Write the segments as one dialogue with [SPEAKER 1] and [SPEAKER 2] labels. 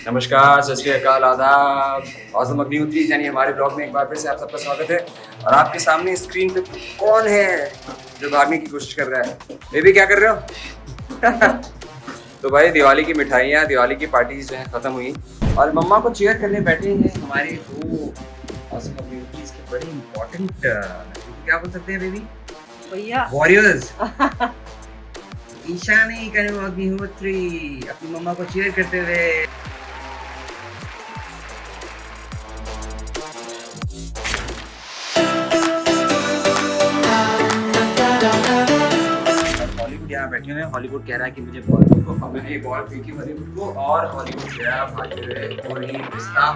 [SPEAKER 1] नमस्कार, सत श्री अकाल, आदाब। औसम अग्निहोत्री यानी हमारे ब्लॉग में एक बार फिर से आप सबका स्वागत है। और आपके सामने स्क्रीन पे कौन है जो भागने की कोशिश कर रहा है? बेबी क्या कर रहे हो? तो भाई दिवाली की मिठाइयाँ, दिवाली की पार्टीज जो है खत्म हुई और मम्मा को चेयर करने बैठे हैं हमारे दो औसम अग्निहोत्री के बड़े इम्पोर्टेंट क्या बोल सकते हैं बेबी?
[SPEAKER 2] भैया
[SPEAKER 1] वॉरियर्स। ईशानी करें अग्निहोत्री अपनी मम्मा को चीयर करते हुए। हॉलीवुड यहाँ बैठे हुए हैं। हॉलीवुड कह रहा है कि मुझे बॉल फेंको और मैंने ये बॉल फेंकी हॉलीवुड को और हॉलीवुड गया भागते हुए और ये रिश्ता।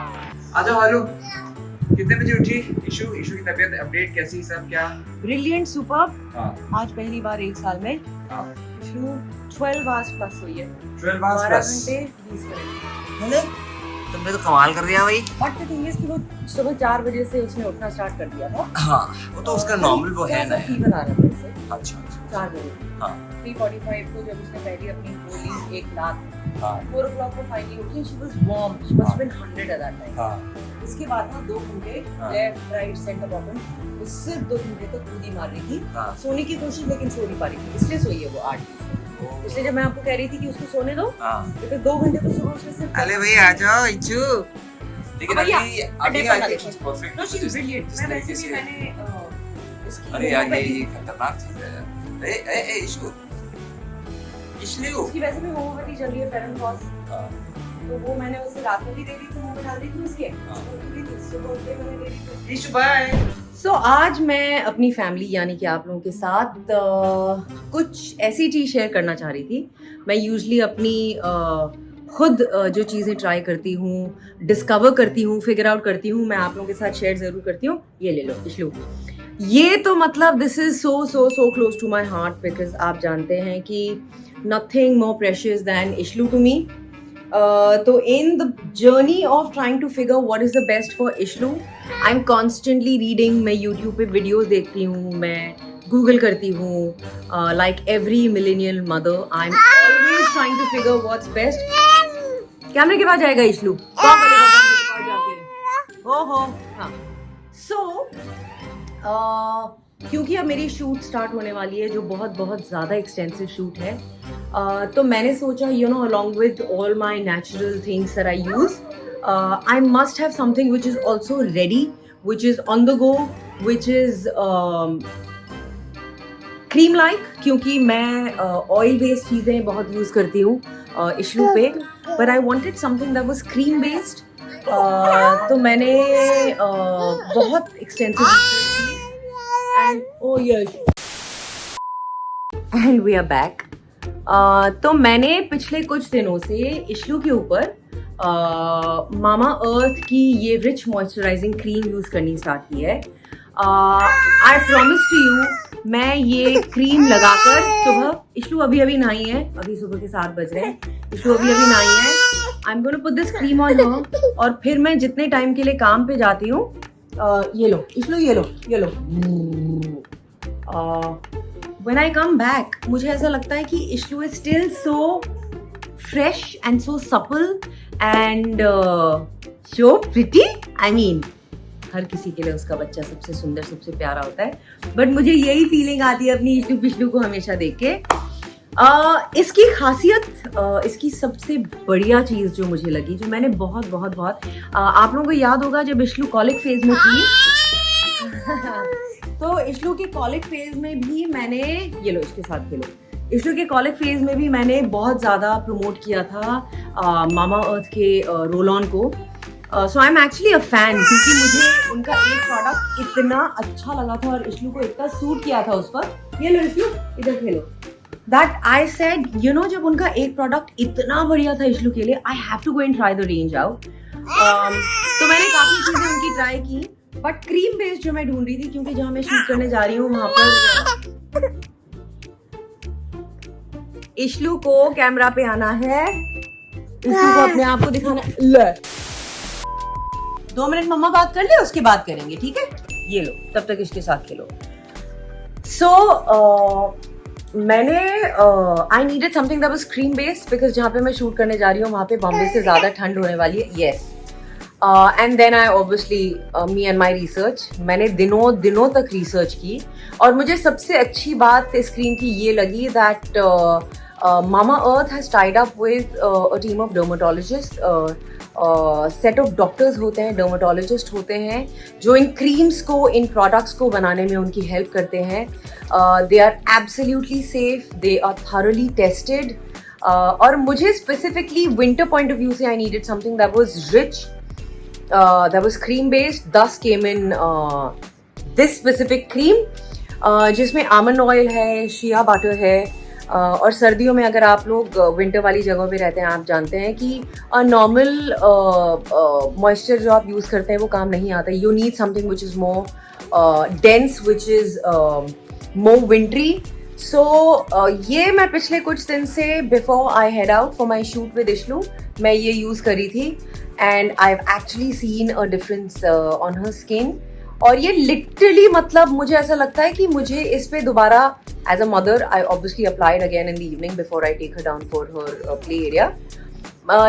[SPEAKER 1] आजा हॉलो, कितने बजे उठी? इशू की तबीयत अपडेट कैसी, सब क्या?
[SPEAKER 2] Brilliant superb.
[SPEAKER 1] हाँ
[SPEAKER 2] आज पहली बार 1 साल में
[SPEAKER 1] हाँ
[SPEAKER 2] 12 आवर्स प्लस हुई है।
[SPEAKER 1] 12 आवर्स
[SPEAKER 2] 12
[SPEAKER 1] प्लस।
[SPEAKER 2] घंटे 20 मिनट।
[SPEAKER 1] हेलो, तुमने तो कमाल कर दिया भाई।
[SPEAKER 2] बट द थिंग इज कि वो सुबह 4 बजे से उसने उठना स्टार्ट कर दिया था।
[SPEAKER 1] हाँ वो तो उसका नॉर्मल वो है ना।
[SPEAKER 2] फीवर आ रहा था उसे
[SPEAKER 1] अच्छा
[SPEAKER 2] 4 बजे।
[SPEAKER 1] हाँ
[SPEAKER 2] 3:45 को जब उसने पहली अपनी गोली 1 लाख,
[SPEAKER 1] हाँ
[SPEAKER 2] 4 o'clock को फाइनली उठी। She was warm, she must been 100 at that time.
[SPEAKER 1] हाँ
[SPEAKER 2] उसके बाद ना 2 घंटे
[SPEAKER 1] हाँ।
[SPEAKER 2] लेफ्ट राइट सेंटर बॉटम सिर्फ 2 घंटे तक कूदी मार रही थी।
[SPEAKER 1] हाँ।
[SPEAKER 2] सोने की कोशिश लेकिन सो नहीं पा रही थी, इसलिए सोई है वो 8 से। इसलिए जब मैं आपको कह रही थी कि उसको सोने दो,
[SPEAKER 1] हाँ।
[SPEAKER 2] क्योंकि 2 घंटे तो सुबह उसने सिर्फ
[SPEAKER 1] अरे भाई आ जाओ इचू। लेकिन
[SPEAKER 2] भैया,
[SPEAKER 1] अभी
[SPEAKER 2] अड्डे पर
[SPEAKER 1] आई
[SPEAKER 2] ना
[SPEAKER 1] थिंक
[SPEAKER 2] देखो।
[SPEAKER 1] She is perfect.
[SPEAKER 2] No she is brilliant.
[SPEAKER 1] जिस
[SPEAKER 2] मैं
[SPEAKER 1] तरीके
[SPEAKER 2] वैसे भी
[SPEAKER 1] से
[SPEAKER 2] मैंने इसकी
[SPEAKER 1] अरे यार ये
[SPEAKER 2] होम्योपैथी-
[SPEAKER 1] खतरनाक चीज है। ए इशू इसलिए
[SPEAKER 2] उसकी वैसे भी होम्योपैथी चल रही है पेरेंट लॉस,
[SPEAKER 1] हाँ
[SPEAKER 2] तो वो मैंने उसे रात में भी दे दी थी, मुंह में डाल दी थी उसके।
[SPEAKER 1] हाँ।
[SPEAKER 2] सुबह उठ के मैंने दे दी थी।
[SPEAKER 1] Issue bye.
[SPEAKER 2] सो आज मैं अपनी फैमिली यानी कि आप लोगों के साथ कुछ ऐसी चीज़ शेयर करना चाह रही थी। मैं यूजुअली अपनी खुद जो चीज़ें ट्राई करती हूँ, डिस्कवर करती हूँ, फिगर आउट करती हूँ, मैं आप लोगों के साथ शेयर ज़रूर करती हूँ। ये ले लो इशलू। ये तो मतलब this is so close to my heart because आप जानते हैं कि nothing more precious than Ishlu to me. तो in the journey of trying to figure what is the best for Ishlu, I am constantly reading. मैं यूट्यूब पे videos देखती हूँ, मैं गूगल करती हूँ, like every millennial mother I am always trying to figure what's best. कैमरे के पास जाएगा इशलू, कौन करेगा कैमरे के पास जाके? ओहो हाँ। सो क्योंकि अब मेरी शूट स्टार्ट होने वाली है जो बहुत ज़्यादा एक्सटेंसिव शूट है, तो मैंने सोचा you know along with all my natural things that I use, I must have something which is also ready, which is on the go, which is cream like, क्योंकि मैं ऑयल बेस्ड चीज़ें बहुत use करती हूँ issue पे, but I wanted something that was cream based. तो मैंने बहुत extensive and oh yes and we are back. तो मैंने पिछले कुछ दिनों से इशलू के ऊपर मामा अर्थ की ये रिच मॉइस्चराइजिंग क्रीम यूज करनी स्टार्ट की है। आई प्रॉमिस टू यू, मैं ये क्रीम लगाकर सुबह, इशलू अभी नहाई है, अभी सुबह के 7 बज रहे हैं, इशलू अभी नहाई है, I am gonna put this cream on her, और फिर मैं जितने टाइम के लिए काम पे जाती हूँ, ये लो इशलू, ये लो when I come back, मुझे ऐसा लगता है कि इशलू is still so fresh and so supple and so pretty. I mean, हर किसी के लिए उसका बच्चा सबसे सुंदर, सबसे प्यारा होता है, बट मुझे यही फीलिंग आती है अपनी इशलू पिशलू को हमेशा देख के। इसकी खासियत, इसकी सबसे बढ़िया चीज़ जो मुझे लगी, जो मैंने बहुत आप लोगों को याद होगा जब इशलू कॉलेज फेज में थी तो इशलू के कॉलेज फेज में भी मैंने, ये लो इसके साथ खेलो, इशलू के कॉलेज फेज में भी मैंने बहुत ज़्यादा प्रमोट किया था मामा अर्थ के रोल ऑन को। So I am actually a fan, क्योंकि मुझे उनका एक प्रोडक्ट इतना अच्छा लगा था और इशलू को इतना सूट किया था उस पर। ये लो इशलू, इधर खेलो। That I said you know, जब उनका एक प्रोडक्ट इतना बढ़िया था इशलू के लिए, I have to go and try the range out. तो मैंने काफ़ी चीज़ें उनकी ट्राई की, बट क्रीम बेस्ड जो मैं ढूंढ रही थी, क्योंकि जहाँ मैं शूट करने जा रही हूँ वहां पर इशलू को कैमरा पे आना है, इशलू को अपने आप को दिखाना है। ले 2 मिनट मम्मा बात कर ले, उसके बाद करेंगे, ठीक है? ये लो, तब तक इसके साथ खेलो। सो मैंने आई needed something that was cream based because जहाँ पे मैं शूट करने जा रही हूँ वहाँ पे बॉम्बे से ज़्यादा ठंड होने वाली है. Yes. And then I obviously me and my research. मैंने दिनों तक रिसर्च की और मुझे सबसे अच्छी बात इस क्रीम की ये लगी that mama earth has tied up with a team of dermatologist. Set of doctors होते हैं, डर्माटोलॉजिस्ट होते हैं जो इन क्रीम्स को, इन प्रोडक्ट्स को बनाने में उनकी हेल्प करते हैं. They are absolutely safe, they are thoroughly tested. और मुझे specifically winter point of view से I needed something that was rich, that was cream based. Thus came in this specific cream जिसमें आमंड ऑयल है, shea butter है. और सर्दियों में अगर आप लोग विंटर वाली जगहों पे रहते हैं, आप जानते हैं कि नॉर्मल मॉइस्चर जो आप यूज़ करते हैं वो काम नहीं आता. You need something which is more dense, which is more wintery. So ये मैं पिछले कुछ दिन से before I head out for my shoot with इशलू मैं ये यूज़ करी थी. And I have actually seen a difference on her skin. और ये लिटरली मतलब मुझे ऐसा लगता है कि मुझे इस पे दोबारा as a mother I obviously applied again in the evening before I take her down for her play area.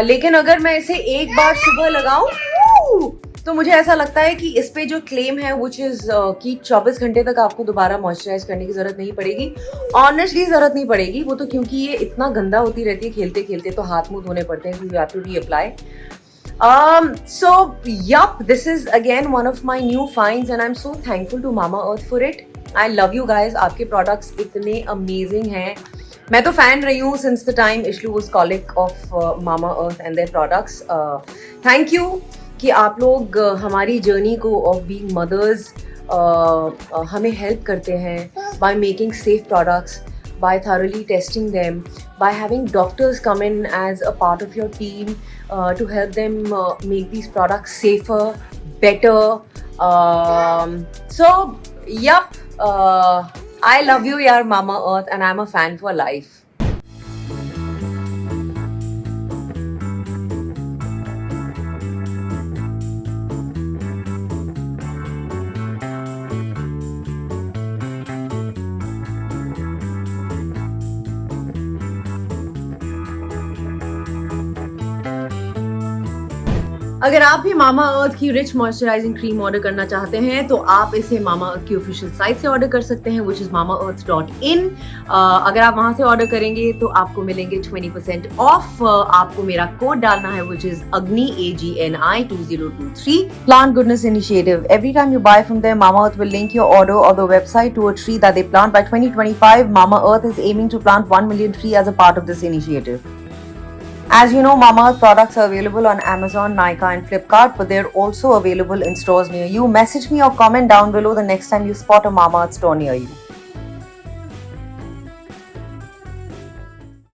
[SPEAKER 2] लेकिन अगर मैं इसे एक बार सुबह लगाऊं तो मुझे ऐसा लगता है कि इस पे जो क्लेम है विच इज कि 24 घंटे तक आपको दोबारा मॉइस्चराइज करने की जरूरत नहीं पड़ेगी. ऑनेस्टली जरूरत नहीं पड़ेगी, वो तो क्योंकि ये इतना गंदा होती रहती है खेलते खेलते तो हाथ मुंह धोने पड़ते हैं. You have to reapply. So yup, this is again one of my new finds and I'm so thankful to Mama Earth for it. I love you guys. आपके products इतने amazing हैं. मैं तो fan रही हूँ since the time Ishlu was colic of Mama Earth and their products. Thank you कि आप लोग हमारी journey को of being mothers हमें help करते हैं by making safe products, by thoroughly testing them, by having doctors come in as a part of your team to help them make these products safer, better. So, yup, I love you, yaar, Mama Earth, and I'm a fan for life. अगर आप भी मामा अर्थ की rich moisturising cream order करना चाहते हैं तो आप इसे मामा अर्थ की ऑफिशियल साइट से ऑर्डर कर सकते हैं which is mamaearth.in. अगर आप वहां से ऑर्डर करेंगे तो आपको मिलेंगे 20% ऑफ. आपको मेरा कोड डालना है which is AGNI AGNI 2023. Plant Goodness Initiative. Every time you buy from them, Mama Earth will link your order or the website to a tree that they plant. By 2025, Mama Earth is aiming to plant 1 million trees as a part of this initiative. As you know, Mama Earth products are available on Amazon, Nykaa and Flipkart, but they're also available in stores near you. Message me or comment down below the next time you spot a Mama Earth store near you.